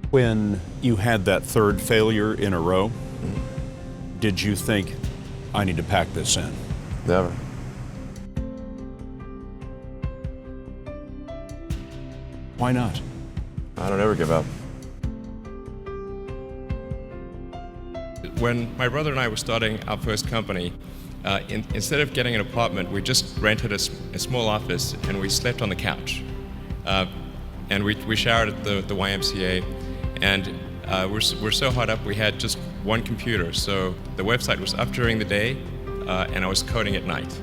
When you had that third failure in a row, did you think, I need to pack this in? Never. Why not? I don't ever give up. When my brother and I were starting our first company, instead of getting an apartment, we just rented a small office and we slept on the couch. And we showered at the YMCA, and we're so hot up we had just one computer. So the website was up during the day, and I was coding at night,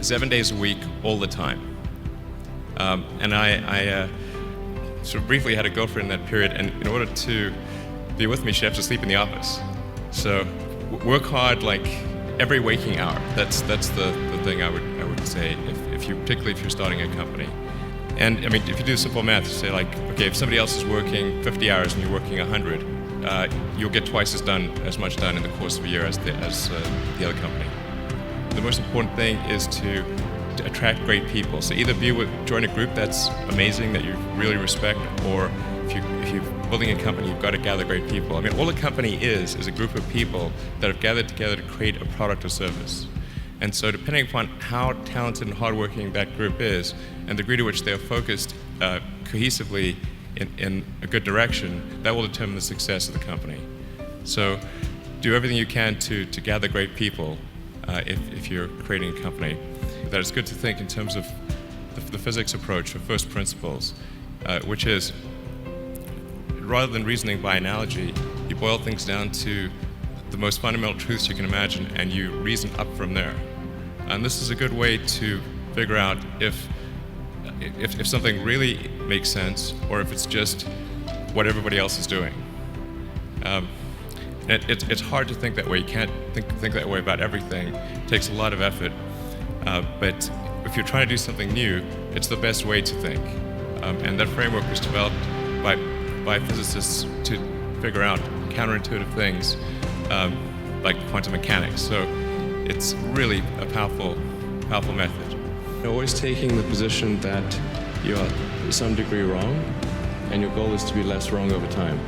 7 days a week, all the time. And I sort of briefly had a girlfriend in that period, and in order to be with me, she had to sleep in the office. So work hard like every waking hour. That's the thing I would say, particularly if you're starting a company. And I mean, if you do simple math, you say like, okay, if somebody else is working 50 hours and you're working 100, you'll get twice as much done in the course of a year as the other company. The most important thing is to attract great people. So either join a group that's amazing that you really respect, or if you're building a company, you've got to gather great people. I mean, all a company is a group of people that have gathered together to create a product or service. And so depending upon how talented and hardworking that group is, and the degree to which they are focused cohesively in a good direction, that will determine the success of the company. So do everything you can to gather great people if you're creating a company. That it's good to think in terms of the physics approach of first principles, which is, rather than reasoning by analogy, you boil things down to the most fundamental truths you can imagine, and you reason up from there. And this is a good way to figure out if something really makes sense, or if it's just what everybody else is doing. It's hard to think that way. You can't think that way about everything. It takes a lot of effort. But if you're trying to do something new, it's the best way to think. And that framework was developed by physicists to figure out counterintuitive things like quantum mechanics. So it's really a powerful method. You're always taking the position that you're to some degree wrong, and your goal is to be less wrong over time.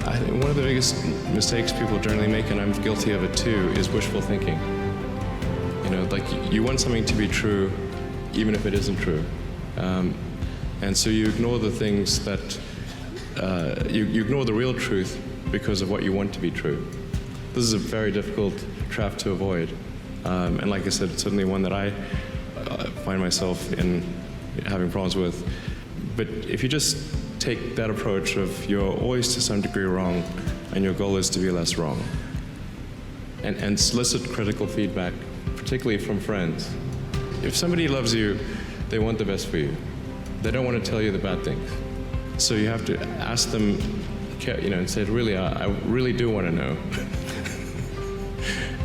I think one of the biggest mistakes people generally make, and I'm guilty of it too, is wishful thinking. You know, like you want something to be true, even if it isn't true. And so you ignore the things that, you ignore the real truth because of what you want to be true. This is a very difficult trap to avoid. And like I said, it's certainly one that I find myself in having problems with. But if you just take that approach of you're always to some degree wrong, and your goal is to be less wrong, and solicit critical feedback, particularly from friends. If somebody loves you, they want the best for you. They don't want to tell you the bad things. So you have to ask them, you know, and say, really, I really do want to know.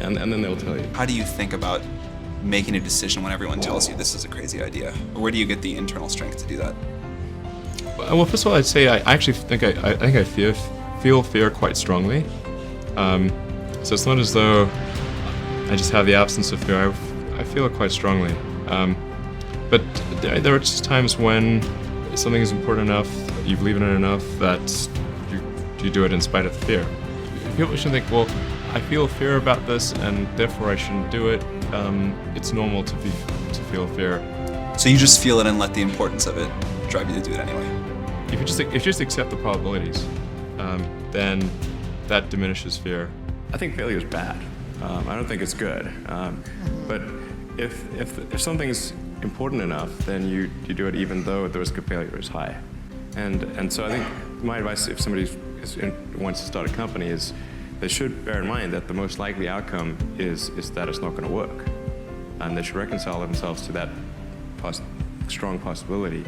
and then they'll tell you. How do you think about making a decision when everyone tells you this is a crazy idea? Or where do you get the internal strength to do that? Well, first of all, I'd say I actually think I feel fear quite strongly. So it's not as though I just have the absence of fear. I feel it quite strongly. But there are just times when something is important enough, you believe in it enough, that you do it in spite of the fear. People shouldn't think, well, I feel fear about this and therefore I shouldn't do it. It's normal to feel fear. So you just feel it and let the importance of it drive you to do it anyway? If you just accept the probabilities, then that diminishes fear. I think failure is bad. I don't think it's good. But if something's important enough, then you do it even though the risk of failure is high. And so I think my advice, if somebody wants to start a company, is they should bear in mind that the most likely outcome is that it's not going to work. And they should reconcile themselves to that strong possibility.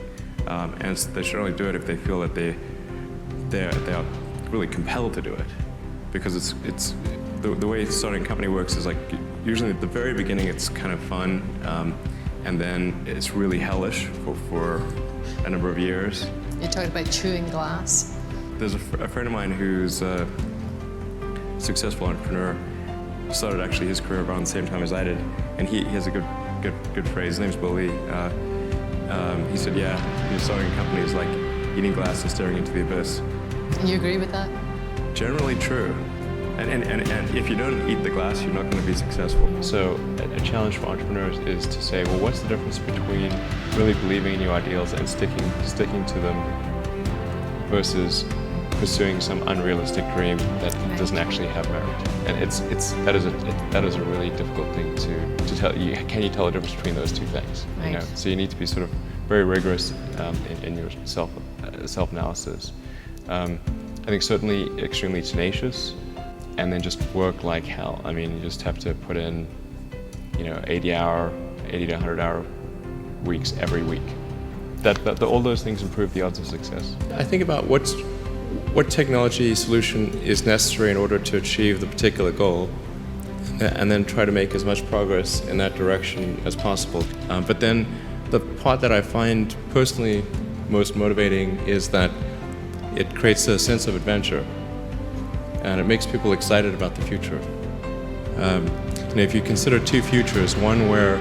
And they should only do it if they feel that they are really compelled to do it. Because it's the way starting a company works is like, usually at the very beginning it's kind of fun, and then it's really hellish for a number of years. You talked about chewing glass. There's a friend of mine who's a successful entrepreneur, started actually his career around the same time as I did, and he has a good phrase. His name's Willie. He said, yeah, starting a company is like eating glass and staring into the abyss. You agree with that? Generally true. And if you don't eat the glass, you're not going to be successful. So a challenge for entrepreneurs is to say, well, what's the difference between really believing in your ideals and sticking to them versus pursuing some unrealistic dream that doesn't actually have merit? And that is a really difficult thing to tell. Can you tell the difference between those two things? Right. You know? So you need to be sort of very rigorous in your self-analysis. I think certainly extremely tenacious, and then just work like hell. I mean, you just have to put in, 80 to 100 hour weeks every week. All those things improve the odds of success. I think about what technology solution is necessary in order to achieve the particular goal, and then try to make as much progress in that direction as possible. But then the part that I find personally most motivating is that it creates a sense of adventure, and it makes people excited about the future. If you consider two futures, one where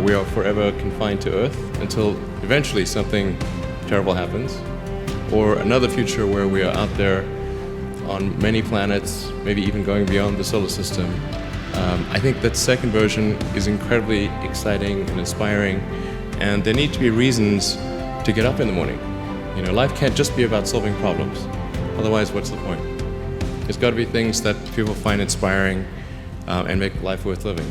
we are forever confined to Earth until eventually something terrible happens, or another future where we are out there on many planets, maybe even going beyond the solar system, I think that second version is incredibly exciting and inspiring, and there need to be reasons to get up in the morning. Life can't just be about solving problems. Otherwise, what's the point? There's got to be things that people find inspiring and make life worth living.